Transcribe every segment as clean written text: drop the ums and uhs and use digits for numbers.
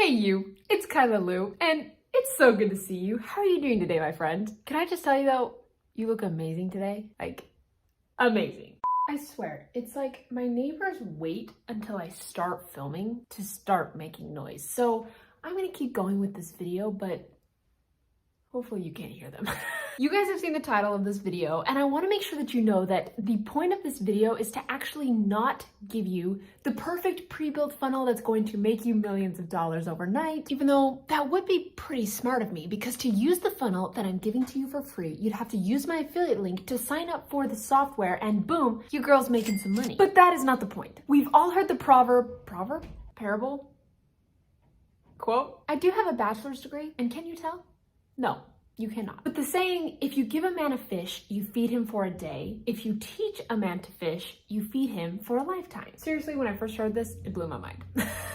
Hey you, it's Kyla Lou, and it's so good to see you. How are you doing today, my friend? Can I just tell you though, you look amazing today. Like, amazing. I swear, it's like my neighbors wait until I start filming to start making noise. So I'm gonna keep going with this video, but hopefully you can't hear them. You guys have seen the title of this video, and I want to make sure that you know that the point of this video is to actually not give you the perfect pre-built funnel that's going to make you millions of dollars overnight, even though that would be pretty smart of me, because to use the funnel that I'm giving to you for free, you'd have to use my affiliate link to sign up for the software, and boom, you girls making some money. But that is not the point. We've all heard the parable, quote. I do have a bachelor's degree, and can you tell? No. You cannot. But the saying, if you give a man a fish, you feed him for a day. If you teach a man to fish, you feed him for a lifetime. Seriously, when I first heard this, it blew my mind.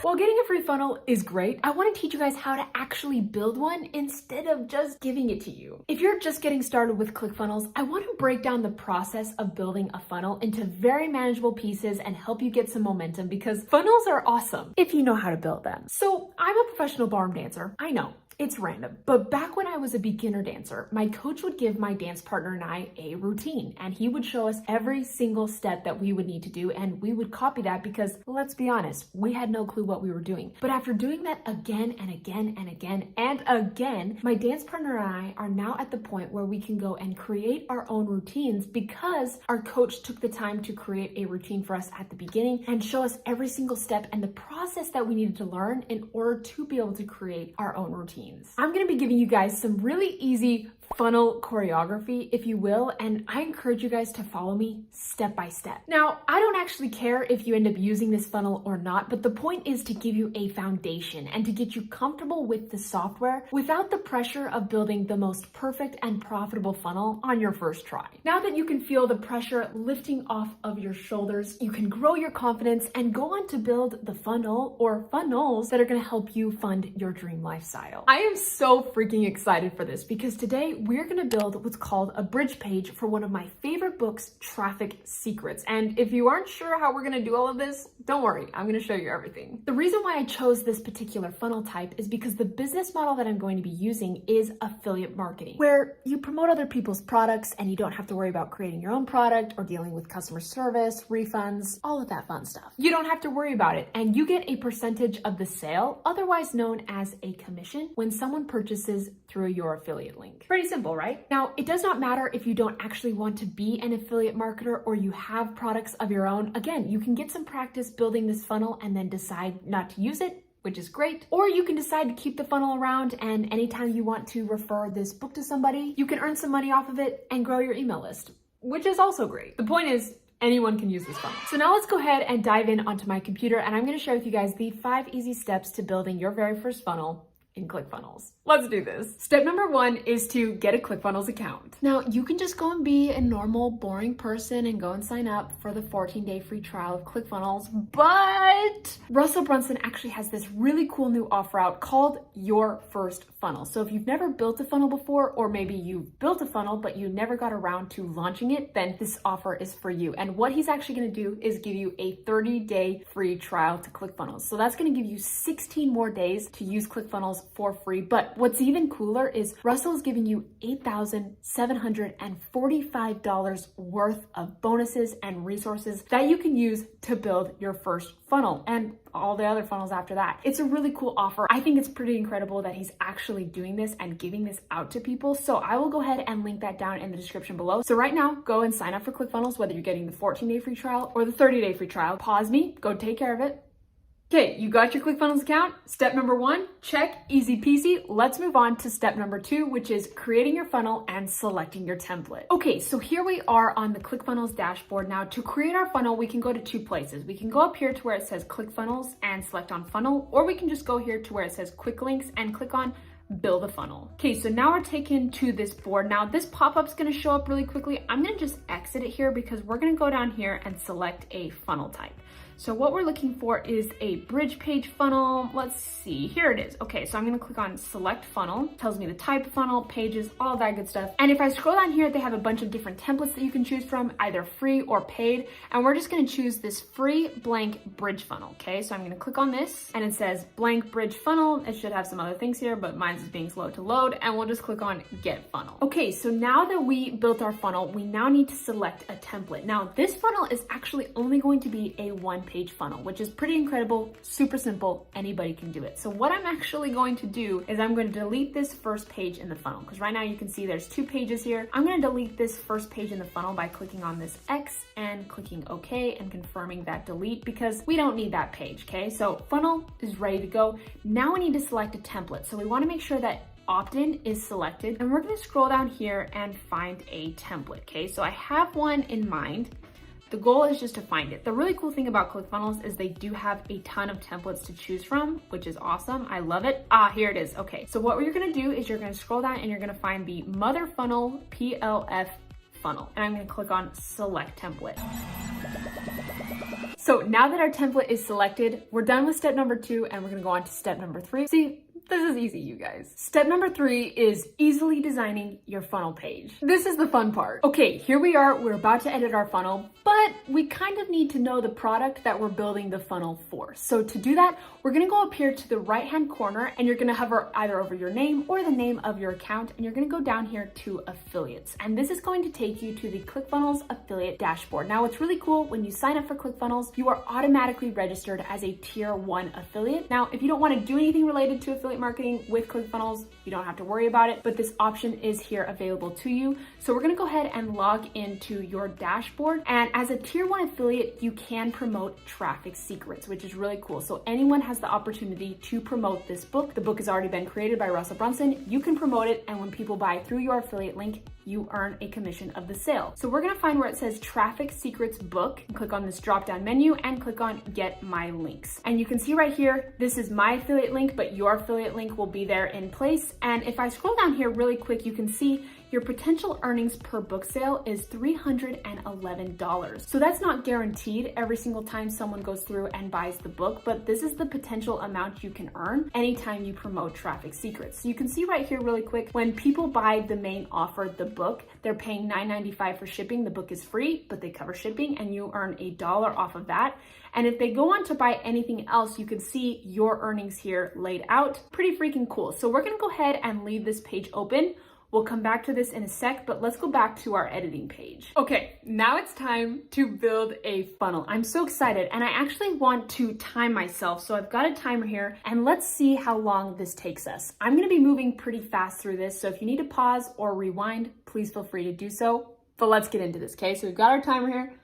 While getting a free funnel is great, I want to teach you guys how to actually build one instead of just giving it to you. If you're just getting started with ClickFunnels, I want to break down the process of building a funnel into very manageable pieces and help you get some momentum, because funnels are awesome if you know how to build them. So I'm a professional ballroom dancer. I know. It's random, but back when I was a beginner dancer, my coach would give my dance partner and I a routine, and he would show us every single step that we would need to do, and we would copy that because, let's be honest, we had no clue what we were doing. But after doing that again and again and again and again, my dance partner and I are now at the point where we can go and create our own routines because our coach took the time to create a routine for us at the beginning and show us every single step and the process that we needed to learn in order to be able to create our own routine. I'm going to be giving you guys some really easy funnel choreography, if you will, and I encourage you guys to follow me step by step. Now, I don't actually care if you end up using this funnel or not, but the point is to give you a foundation and to get you comfortable with the software without the pressure of building the most perfect and profitable funnel on your first try. Now that you can feel the pressure lifting off of your shoulders, you can grow your confidence and go on to build the funnel or funnels that are going to help you fund your dream lifestyle. I am so freaking excited for this because today we're going to build what's called a bridge page for one of my favorite books, Traffic Secrets. And if you aren't sure how we're going to do all of this, don't worry, I'm going to show you everything. The reason why I chose this particular funnel type is because the business model that I'm going to be using is affiliate marketing, where you promote other people's products and you don't have to worry about creating your own product or dealing with customer service, refunds, all of that fun stuff. You don't have to worry about it, and you get a percentage of the sale, otherwise known as a commission, when someone purchases through your affiliate link. Pretty simple, right? Now, it does not matter if you don't actually want to be an affiliate marketer or you have products of your own. Again, you can get some practice building this funnel and then decide not to use it, which is great. Or you can decide to keep the funnel around, and anytime you want to refer this book to somebody, you can earn some money off of it and grow your email list, which is also great. The point is, anyone can use this funnel. So now let's go ahead and dive in onto my computer, and I'm going to share with you guys the 5 easy steps to building your very first funnel in ClickFunnels. Let's do this. Step number 1 is to get a ClickFunnels account. Now, you can just go and be a normal, boring person and go and sign up for the 14-day free trial of ClickFunnels, but Russell Brunson actually has this really cool new offer out called Your First Funnel. So if you've never built a funnel before, or maybe you've built a funnel but you never got around to launching it, then this offer is for you. And what he's actually going to do is give you a 30-day free trial to ClickFunnels. So that's going to give you 16 more days to use ClickFunnels for free. But what's even cooler is Russell is giving you $8,745 worth of bonuses and resources that you can use to build your first funnel and all the other funnels after that. It's a really cool offer. I think it's pretty incredible that he's actually doing this and giving this out to people. So I will go ahead and link that down in the description below. So right now, go and sign up for ClickFunnels, whether you're getting the 14-day free trial or the 30-day free trial. Pause me, go take care of it. Okay, you got your ClickFunnels account. Step number 1, check, easy peasy. Let's move on to step number 2, which is creating your funnel and selecting your template. Okay, so here we are on the ClickFunnels dashboard. Now, to create our funnel, we can go to 2 places. We can go up here to where it says ClickFunnels and select on funnel, or we can just go here to where it says quick links and click on build a funnel. Okay, so now we're taken to this board. Now this pop-up's gonna show up really quickly. I'm gonna just exit it here because we're gonna go down here and select a funnel type. So what we're looking for is a bridge page funnel. Let's see, here it is. Okay, so I'm gonna click on select funnel. It tells me the type of funnel, pages, all that good stuff. And if I scroll down here, they have a bunch of different templates that you can choose from, either free or paid. And we're just gonna choose this free blank bridge funnel, okay? So I'm gonna click on this and it says blank bridge funnel. It should have some other things here, but mine's is being slow to load, and we'll just click on get funnel. Okay, so now that we built our funnel, we now need to select a template. Now this funnel is actually only going to be a one-page funnel, which is pretty incredible, super simple, anybody can do it. So what I'm actually going to do is I'm going to delete this first page in the funnel, because right now you can see there's 2 pages here. I'm going to delete this first page in the funnel by clicking on this X and clicking OK and confirming that delete, because we don't need that page, okay? So funnel is ready to go. Now we need to select a template. So we want to make sure that opt-in is selected, and we're going to scroll down here and find a template, okay? So I have one in mind. The goal is just to find it. The really cool thing about ClickFunnels is they do have a ton of templates to choose from, which is awesome. I love it. Here it is. Okay, so what you're gonna do is you're gonna scroll down and you're gonna find the mother funnel PLF funnel. And I'm gonna click on select template. So now that our template is selected, we're done with step number 2 and we're gonna go on to step number 3. See, this is easy, you guys. Step number 3 is easily designing your funnel page. This is the fun part. Okay, here we are. We're about to edit our funnel, but we kind of need to know the product that we're building the funnel for. So to do that, we're gonna go up here to the right-hand corner and you're gonna hover either over your name or the name of your account, and you're gonna go down here to affiliates. And this is going to take you to the ClickFunnels affiliate dashboard. Now, what's really cool, when you sign up for ClickFunnels, you are automatically registered as a tier 1 affiliate. Now, if you don't wanna do anything related to affiliate marketing with ClickFunnels, you don't have to worry about it, but this option is here available to you. So we're gonna go ahead and log into your dashboard. And as a tier 1 affiliate, you can promote traffic secrets, which is really cool. So anyone has the opportunity to promote this book. The book has already been created by Russell Brunson. You can promote it, and when people buy through your affiliate link, you earn a commission of the sale. So we're gonna find where it says Traffic Secrets Book, and click on this drop-down menu and click on Get My Links. And you can see right here, this is my affiliate link, but your affiliate link will be there in place. And if I scroll down here really quick, you can see your potential earnings per book sale is $311. So that's not guaranteed every single time someone goes through and buys the book, but this is the potential amount you can earn anytime you promote Traffic Secrets. So you can see right here really quick, when people buy the main offer, the book, they're paying $9.95 for shipping. The book is free, but they cover shipping and you earn $1 off of that. And if they go on to buy anything else, you can see your earnings here laid out. Pretty freaking cool. So we're gonna go ahead and leave this page open. We'll come back to this in a sec, but let's go back to our editing page. Okay, now it's time to build a funnel. I'm so excited, and I actually want to time myself. So I've got a timer here, and let's see how long this takes us. I'm gonna be moving pretty fast through this, so if you need to pause or rewind, please feel free to do so. But let's get into this, okay? So we've got our timer here.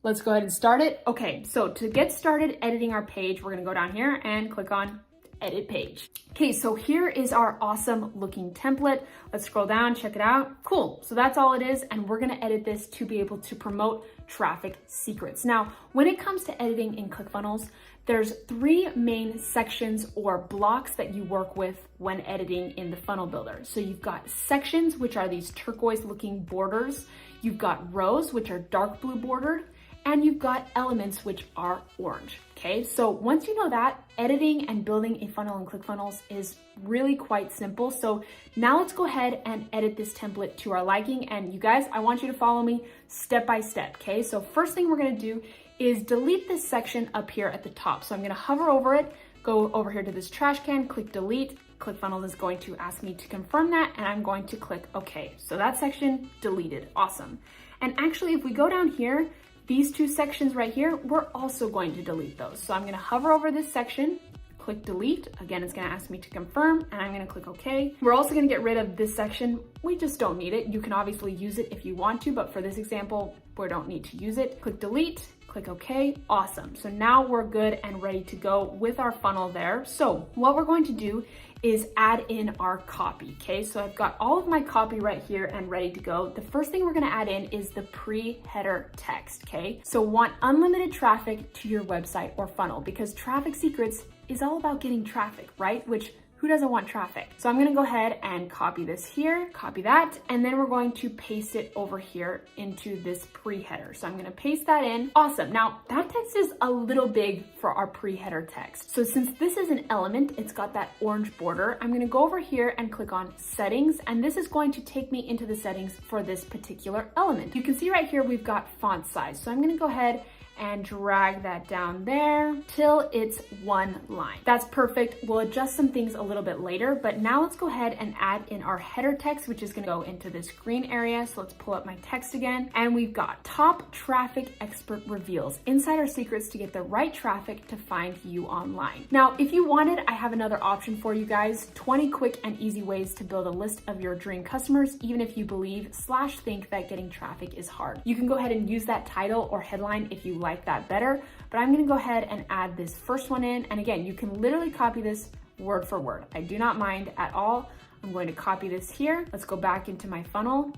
Let's go ahead and start it. Okay, so to get started editing our page, we're gonna go down here and click on Edit Page. Okay, so here is our awesome looking template. Let's scroll down, check it out. Cool, so that's all it is, and we're gonna edit this to be able to promote Traffic Secrets. Now, when it comes to editing in ClickFunnels, there's 3 main sections or blocks that you work with when editing in the funnel builder. So you've got sections, which are these turquoise looking borders. You've got rows, which are dark blue bordered, and you've got elements, which are orange. Okay, so once you know that, editing and building a funnel in ClickFunnels is really quite simple. So now let's go ahead and edit this template to our liking. And you guys, I want you to follow me step by step, okay? So first thing we're gonna do is delete this section up here at the top. So I'm gonna hover over it, go over here to this trash can, click delete. ClickFunnels is going to ask me to confirm that, and I'm going to click OK. So that section deleted, awesome. And actually, if we go down here, these 2 sections right here, we're also going to delete those. So I'm gonna hover over this section, click delete. Again, it's gonna ask me to confirm, and I'm gonna click OK. We're also gonna get rid of this section. We just don't need it. You can obviously use it if you want to, but for this example, we don't need to use it. Click delete, click OK, awesome. So now we're good and ready to go with our funnel there. So what we're going to do is add in our copy, okay? So I've got all of my copy right here and ready to go. The first thing we're gonna add in is the pre-header text, okay? So want unlimited traffic to your website or funnel, because Traffic Secrets is all about getting traffic, right? Which Who doesn't want traffic? So I'm gonna go ahead and copy this here, copy that, and then we're going to paste it over here into this pre-header. So I'm gonna paste that in. Awesome. Now that text is a little big for our pre-header text. So since this is an element, it's got that orange border, I'm gonna go over here and click on settings, and this is going to take me into the settings for this particular element. You can see right here, we've got font size. So I'm gonna go ahead and drag that down there till it's one line. That's perfect. We'll adjust some things a little bit later, but now let's go ahead and add in our header text, which is gonna go into this green area. So let's pull up my text again, and we've got top traffic expert reveals insider secrets to get the right traffic to find you online. Now, if you wanted, I have another option for you guys, 20 quick and easy ways to build a list of your dream customers, even if you believe/think that getting traffic is hard. You can go ahead and use that title or headline if you like that better, but I'm gonna go ahead and add this first one in. And again, you can literally copy this word for word. I do not mind at all. I'm going to copy this here. Let's go back into my funnel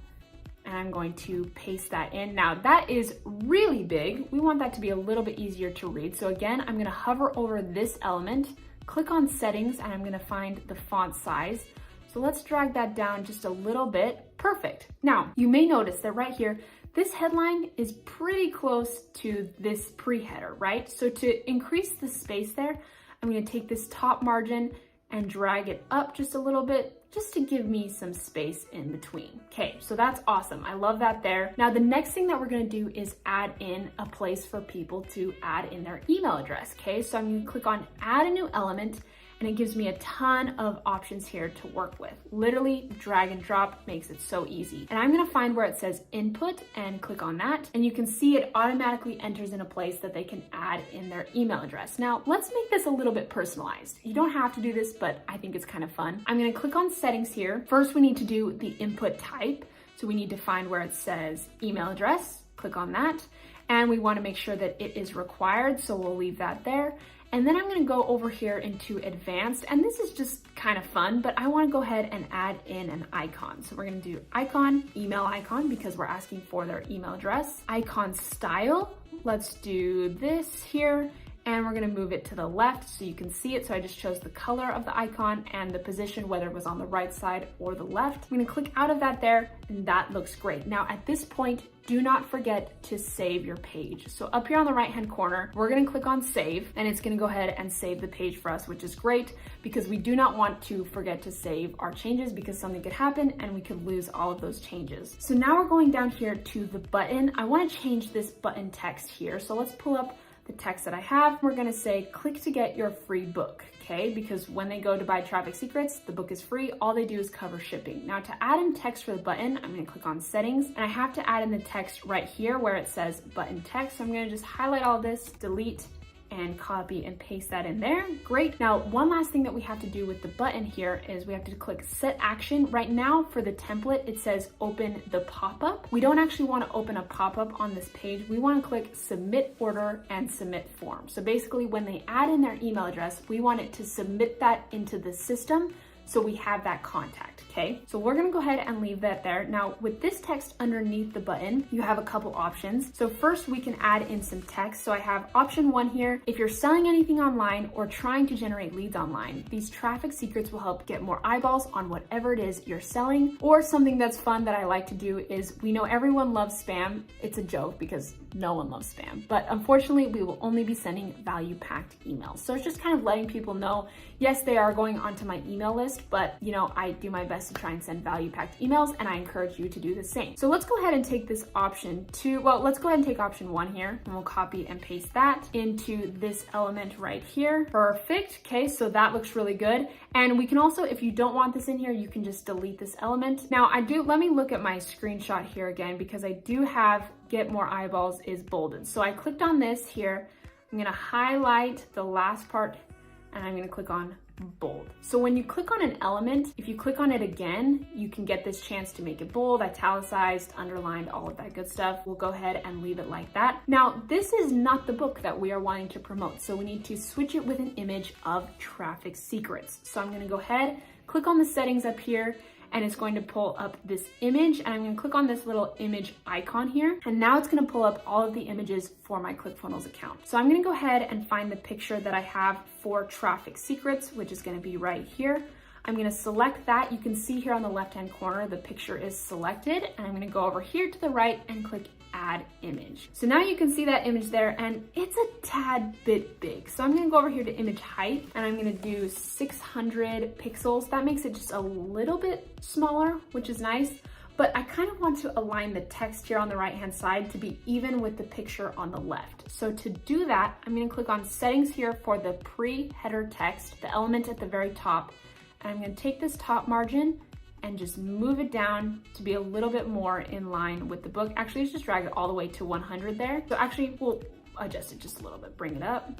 and I'm going to paste that in. Now that is really big. We want that to be a little bit easier to read. So again, I'm gonna hover over this element, click on settings, and I'm gonna find the font size. So let's drag that down just a little bit. Perfect. Now you may notice that right here, this headline is pretty close to this pre-header, right? So to increase the space there, I'm gonna take this top margin and drag it up just a little bit, just to give me some space in between. Okay, so that's awesome. I love that there. Now, the next thing that we're gonna do is add in a place for people to add in their email address, okay? So I'm gonna click on add a new element, and it gives me a ton of options here to work with. Literally drag and drop makes it so easy. And I'm gonna find where it says input and click on that. And you can see it automatically enters in a place that they can add in their email address. Now, let's make this a little bit personalized. You don't have to do this, but I think it's kind of fun. I'm gonna click on settings here. First, we need to do the input type. So we need to find where it says email address, click on that. And we wanna make sure that it is required, so we'll leave that there. And then I'm gonna go over here into advanced, and this is just kind of fun, but I wanna go ahead and add in an icon. So we're gonna do icon, email icon, because we're asking for their email address. Icon style, let's do this here, and we're gonna move it to the left so you can see it. So I just chose the color of the icon and the position, whether it was on the right side or the left. I'm gonna click out of that there, and that looks great. Now at this point, do not forget to save your page. So up here on the right-hand corner, we're gonna click on save, and it's gonna go ahead and save the page for us, which is great because we do not want to forget to save our changes because something could happen and we could lose all of those changes. So now we're going down here to the button. I wanna change this button text here. So let's pull up the text that I have. We're gonna say, click to get your free book, okay? Because when they go to buy Traffic Secrets, the book is free. All they do is cover shipping. Now to add in text for the button, I'm gonna click on settings, and I have to add in the text right here where it says button text. So I'm gonna just highlight all this, delete, and copy and paste that in there. Great. Now, one last thing that we have to do with the button here is we have to click set action. Right now for the template, it says open the pop-up. We don't actually want to open a pop-up on this page. We want to click submit order and submit form. So basically when they add in their email address, we want it to submit that into the system so we have that contact, okay? So we're gonna go ahead and leave that there. Now with this text underneath the button, you have a couple options. So first we can add in some text. So I have option 1 here. If you're selling anything online or trying to generate leads online, these traffic secrets will help get more eyeballs on whatever it is you're selling. Or something that's fun that I like to do is, we know everyone loves spam. It's a joke because no one loves spam, but unfortunately we will only be sending value-packed emails. So it's just kind of letting people know, yes, they are going onto my email list, but you know, I do my best to try and send value-packed emails, and I encourage you to do the same. So let's go ahead and take this option 2. Well, let's go ahead and take option 1 here, and we'll copy and paste that into this element right here. Perfect. Okay, so that looks really good. And we can also, if you don't want this in here, you can just delete this element. Now let me look at my screenshot here again, because I do have get more eyeballs is bolded. So I clicked on this here. I'm gonna highlight the last part, and I'm gonna click on bold. So when you click on an element, if you click on it again, you can get this chance to make it bold, italicized, underlined, all of that good stuff. We'll go ahead and leave it like that. Now, this is not the book that we are wanting to promote, so we need to switch it with an image of Traffic Secrets. So I'm gonna go ahead, click on the settings up here, and it's going to pull up this image, and I'm going to click on this little image icon here, and now it's going to pull up all of the images for my ClickFunnels account. So I'm going to go ahead and find the picture that I have for traffic secrets, which is going to be right here. I'm going to select that. You can see here on the left-hand corner, the picture is selected, and I'm going to go over here to the right and click add image. So now you can see that image there, and it's a tad bit big. So I'm going to go over here to image height, and I'm going to do 600 pixels. That makes it just a little bit smaller, which is nice, but I kind of want to align the text here on the right-hand side to be even with the picture on the left. So to do that, I'm going to click on settings here for the pre-header text, the element at the very top, and I'm going to take this top margin and just move it down to be a little bit more in line with the book. Actually, let's just drag it all the way to 100 there. So actually, we'll adjust it just a little bit, bring it up.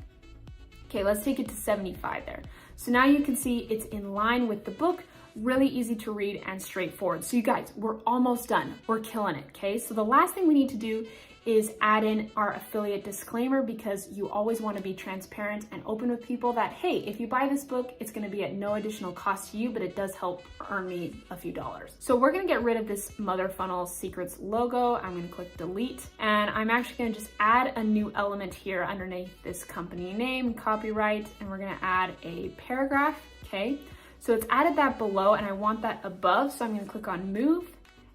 Okay, let's take it to 75 there. So now you can see it's in line with the book, really easy to read and straightforward. So you guys, we're almost done. We're killing it, okay? So the last thing we need to do is add in our affiliate disclaimer, because you always want to be transparent and open with people that, hey, if you buy this book, it's going to be at no additional cost to you, but it does help earn me a few dollars. So we're going to get rid of this Mother Funnel Secrets logo. I'm going to click delete, and I'm actually going to just add a new element here underneath this company name, copyright, and we're going to add a paragraph, okay? So it's added that below, and I want that above, so I'm going to click on move,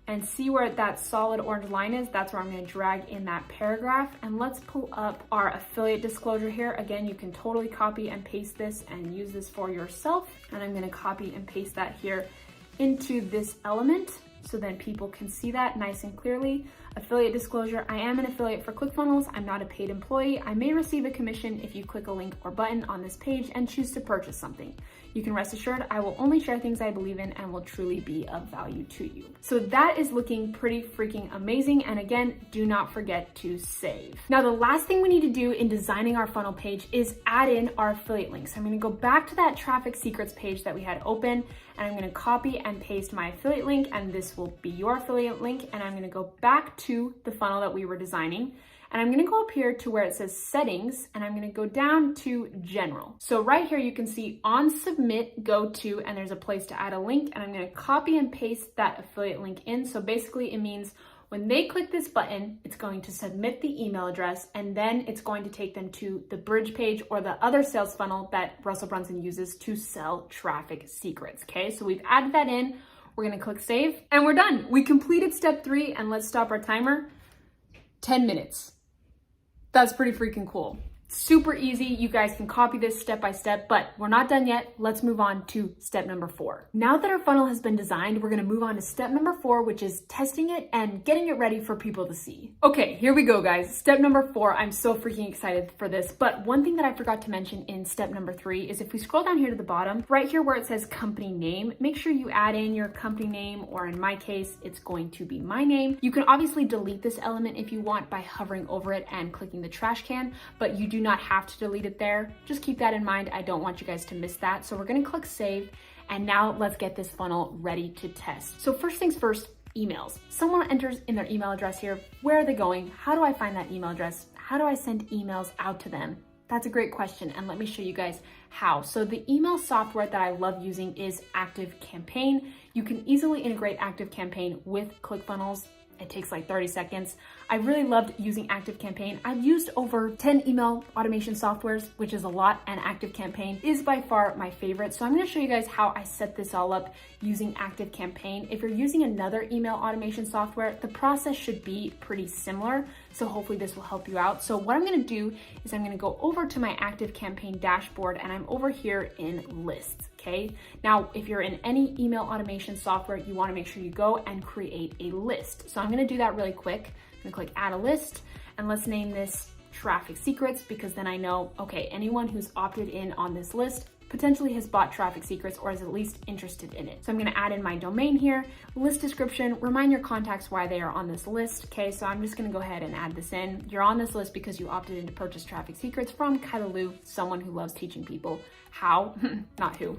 and see where that solid orange line is. That's where I'm going to drag in that paragraph. And let's pull up our affiliate disclosure here. Again, you can totally copy and paste this and use this for yourself. And I'm going to copy and paste that here into this element, so then people can see that nice and clearly. Affiliate disclosure, I am an affiliate for ClickFunnels. I'm not a paid employee. I may receive a commission if you click a link or button on this page and choose to purchase something. You can rest assured I will only share things I believe in and will truly be of value to you. So that is looking pretty freaking amazing. And again, do not forget to save. Now, the last thing we need to do in designing our funnel page is add in our affiliate links. I'm going to go back to that traffic secrets page that we had open, and I'm going to copy and paste my affiliate link, and this will be your affiliate link. And I'm going to go back to the funnel that we were designing, and I'm going to go up here to where it says settings, and I'm going to go down to general. So right here you can see on submit, go to, and there's a place to add a link, and I'm going to copy and paste that affiliate link in. So basically it means when they click this button, it's going to submit the email address, and then it's going to take them to the bridge page or the other sales funnel that Russell Brunson uses to sell traffic secrets. Okay, so we've added that in. We're going to click save, and we're done. We completed step 3, and let's stop our timer. 10 minutes. That's pretty freaking cool. Super easy. You guys can copy this step by step, but we're not done yet. Let's move on to step number 4. Now that our funnel has been designed, we're going to move on to step number 4, which is testing it and getting it ready for people to see. Okay, here we go, guys. Step number 4. I'm so freaking excited for this. But one thing that I forgot to mention in step number 3 is if we scroll down here to the bottom, right here where it says company name, make sure you add in your company name, or in my case, it's going to be my name. You can obviously delete this element if you want by hovering over it and clicking the trash can, but you do not have to delete it there. Just keep that in mind. I don't want you guys to miss that. So we're going to click save, and now let's get this funnel ready to test. So first things first, emails. Someone enters in their email address here. Where are they going? How do I find that email address? How do I send emails out to them? That's a great question, and let me show you guys how. So the email software that I love using is ActiveCampaign. You can easily integrate ActiveCampaign with ClickFunnels. It takes like 30 seconds. I really loved using ActiveCampaign. I've used over 10 email automation softwares, which is a lot, and ActiveCampaign is by far my favorite. So I'm going to show you guys how I set this all up using ActiveCampaign. If you're using another email automation software, the process should be pretty similar. So hopefully this will help you out. So what I'm going to do is I'm going to go over to my ActiveCampaign dashboard, and I'm over here in lists. Okay. Now, if you're in any email automation software, you want to make sure you go and create a list. So I'm going to do that really quick. I'm going to click add a list, and let's name this traffic secrets, because then I know, okay, anyone who's opted in on this list potentially has bought traffic secrets or is at least interested in it. So I'm going to add in my domain here, list description, remind your contacts why they are on this list. Okay, so I'm just going to go ahead and add this in. You're on this list because you opted in to purchase traffic secrets from Kyla Lou, someone who loves teaching people how, not who.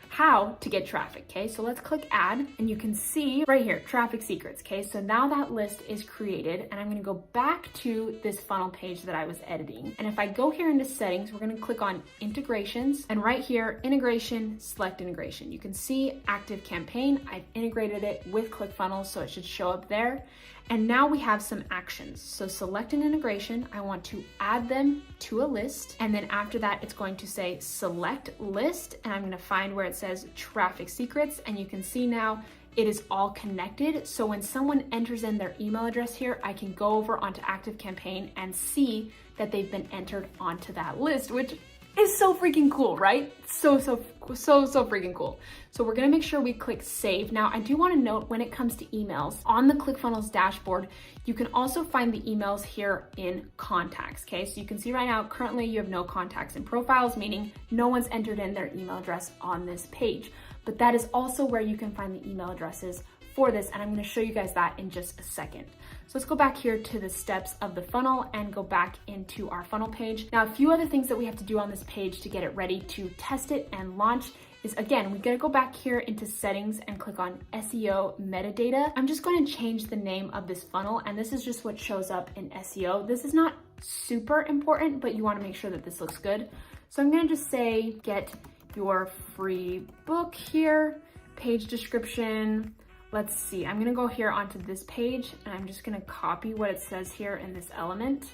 how to get traffic, okay? So let's click add, and you can see right here, traffic secrets, okay? So now that list is created, and I'm gonna go back to this funnel page that I was editing. And if I go here into settings, we're gonna click on integrations, and right here, integration, select integration. You can see active campaign. I've integrated it with ClickFunnels, so it should show up there. And now we have some actions. So select an integration. I want to add them to a list. And then after that, it's going to say select list. And I'm gonna find where it says traffic secrets. And you can see now it is all connected. So when someone enters in their email address here, I can go over onto active campaign and see that they've been entered onto that list, which is so freaking cool, right? So freaking cool. So we're gonna make sure we click save. Now, I do wanna note when it comes to emails, on the ClickFunnels dashboard, you can also find the emails here in contacts, okay? So you can see right now, currently you have no contacts in profiles, meaning no one's entered in their email address on this page. But that is also where you can find the email addresses for this, and I'm gonna show you guys that in just a second. So let's go back here to the steps of the funnel and go back into our funnel page. Now, a few other things that we have to do on this page to get it ready to test it and launch is, again, we gotta go back here into settings and click on SEO metadata. I'm just going to change the name of this funnel, and this is just what shows up in SEO. This is not super important, but you wanna make sure that this looks good. So I'm gonna just say, get your free book here, page description. Let's see, I'm gonna go here onto this page, and I'm just gonna copy what it says here in this element,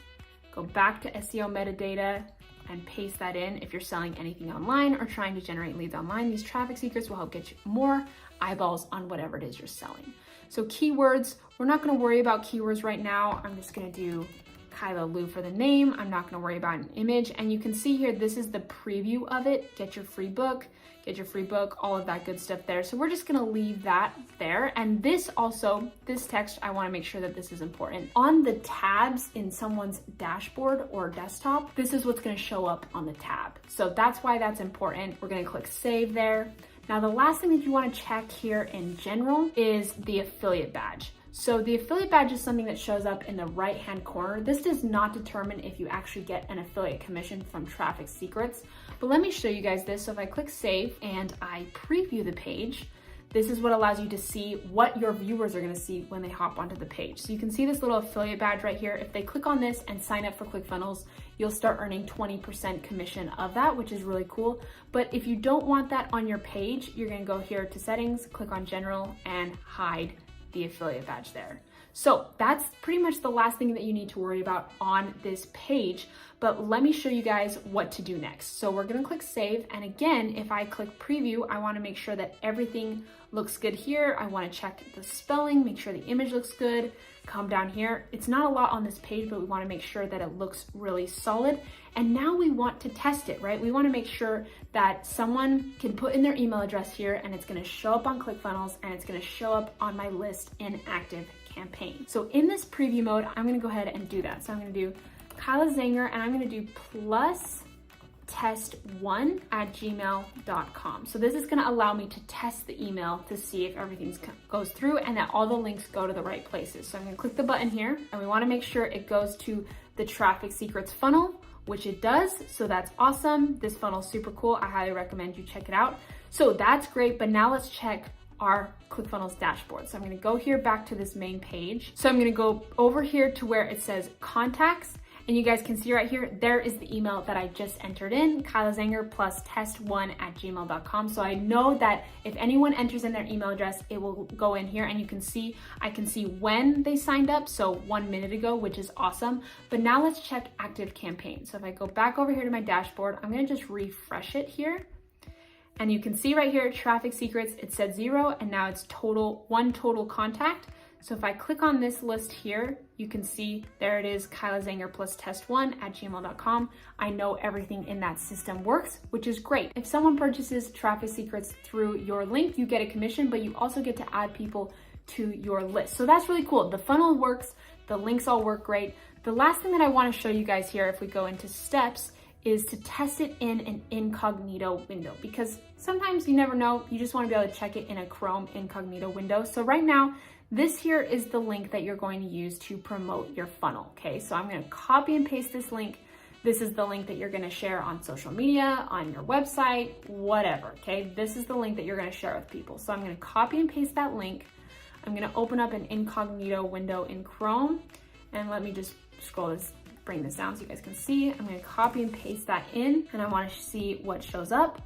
go back to SEO metadata, and paste that in. If you're selling anything online or trying to generate leads online, these traffic secrets will help get you more eyeballs on whatever it is you're selling. So keywords, we're not gonna worry about keywords right now. I'm just gonna do Kyla Lou for the name. I'm not gonna worry about an image. And you can see here, this is the preview of it. Get your free book, all of that good stuff there. So we're just gonna leave that there. And this also, this text, I wanna make sure that this is important. On the tabs in someone's dashboard or desktop, this is what's gonna show up on the tab. So that's why that's important. We're gonna click save there. Now, the last thing that you wanna check here in general is the affiliate badge. So the affiliate badge is something that shows up in the right-hand corner. This does not determine if you actually get an affiliate commission from traffic secrets, but let me show you guys this. So if I click save and I preview the page, this is what allows you to see what your viewers are gonna see when they hop onto the page. So you can see this little affiliate badge right here. If they click on this and sign up for ClickFunnels, you'll start earning 20% commission of that, which is really cool. But if you don't want that on your page, you're gonna go here to settings, click on general, and hide the affiliate badge there. So that's pretty much the last thing that you need to worry about on this page, but let me show you guys what to do next. So we're gonna click save, and again, if I click preview, I wanna make sure that everything looks good here. I wanna check the spelling, make sure the image looks good, come down here. It's not a lot on this page, but we wanna make sure that it looks really solid. And now we want to test it, right? We wanna make sure that someone can put in their email address here, and it's gonna show up on ClickFunnels, and it's gonna show up on my list in active campaign. So in this preview mode, I'm gonna go ahead and do that. So I'm gonna do Kyla Zanger, and I'm gonna do plus test1@gmail.com. So this is gonna allow me to test the email to see if everything goes through and that all the links go to the right places. So I'm gonna click the button here, and we wanna make sure it goes to the traffic secrets funnel, which it does. So that's awesome. This funnel is super cool. I highly recommend you check it out. So that's great, but now let's check our ClickFunnels dashboard. So I'm gonna go here back to this main page. So I'm gonna go over here to where it says contacts, and you guys can see right here, there is the email that I just entered in, Kyla Zanger plus test1@gmail.com. So I know that if anyone enters in their email address, it will go in here, and you can see, I can see when they signed up, so 1 minute ago, which is awesome. But now let's check active campaign. So if I go back over here to my dashboard, I'm gonna just refresh it here. And you can see right here, traffic secrets, it said 0, and now it's one total contact. So if I click on this list here, you can see there it is, Kyla Zanger plus test1@gmail.com. I know everything in that system works, which is great. If someone purchases traffic secrets through your link, you get a commission, but you also get to add people to your list. So that's really cool. The funnel works, the links all work great. The last thing that I wanna show you guys here, if we go into steps, is to test it in an incognito window, because sometimes you never know, you just wanna be able to check it in a Chrome incognito window. So right now, this here is the link that you're going to use to promote your funnel, okay? So I'm gonna copy and paste this link This is the link that you're gonna share on social media, on your website, whatever, okay? This is the link that you're gonna share with people. So I'm gonna copy and paste that link. I'm gonna open up an incognito window in Chrome, and let me just scroll this, bring this down so you guys can see. I'm gonna copy and paste that in, and I wanna see what shows up.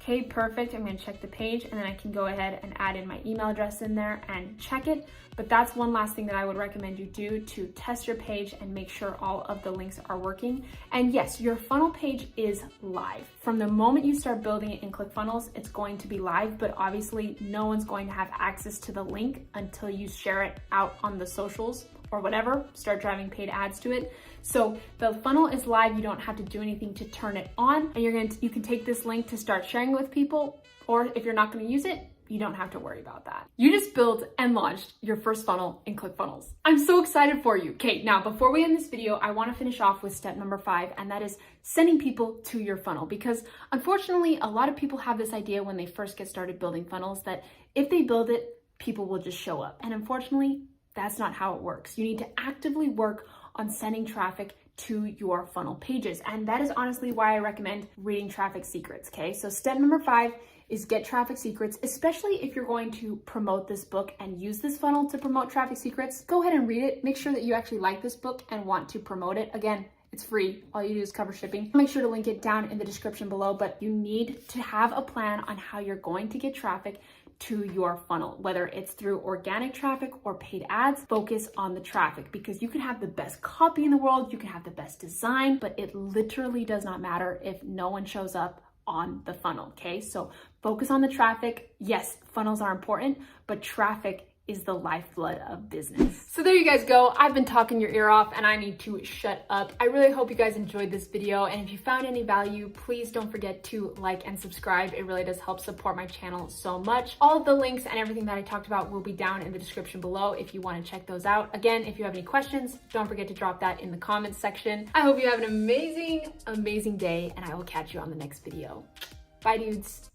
Okay, perfect. I'm gonna check the page, and then I can go ahead and add in my email address in there and check it. But that's one last thing that I would recommend you do to test your page and make sure all of the links are working. And yes, your funnel page is live. From the moment you start building it in ClickFunnels, it's going to be live, but obviously no one's going to have access to the link until you share it out on the socials or whatever, start driving paid ads to it. So the funnel is live, you don't have to do anything to turn it on, and you can take this link to start sharing with people, or if you're not gonna use it, you don't have to worry about that. You just built and launched your first funnel in ClickFunnels. I'm so excited for you. Okay, now before we end this video, I wanna finish off with step number 5, and that is sending people to your funnel. Because unfortunately, a lot of people have this idea when they first get started building funnels that if they build it, people will just show up. And unfortunately, that's not how it works. You need to actively work on sending traffic to your funnel pages. And that is honestly why I recommend reading Traffic Secrets, okay? So step number 5 is get Traffic Secrets, especially if you're going to promote this book and use this funnel to promote Traffic Secrets. Go ahead and read it. Make sure that you actually like this book and want to promote it. Again, it's free. All you do is cover shipping. Make sure to link it down in the description below, but you need to have a plan on how you're going to get traffic to your funnel, whether it's through organic traffic or paid ads. Focus on the traffic, because you can have the best copy in the world, you can have the best design, but it literally does not matter if no one shows up on the funnel, okay? So focus on the traffic. Yes, funnels are important, but traffic is the lifeblood of business. So there you guys go. I've been talking your ear off and I need to shut up. I really hope you guys enjoyed this video, and if you found any value, please don't forget to like and subscribe. It really does help support my channel so much. All of the links and everything that I talked about will be down in the description below if you want to check those out. Again, if you have any questions, don't forget to drop that in the comments section. I hope you have an amazing, amazing day, and I will catch you on the next video. Bye, dudes.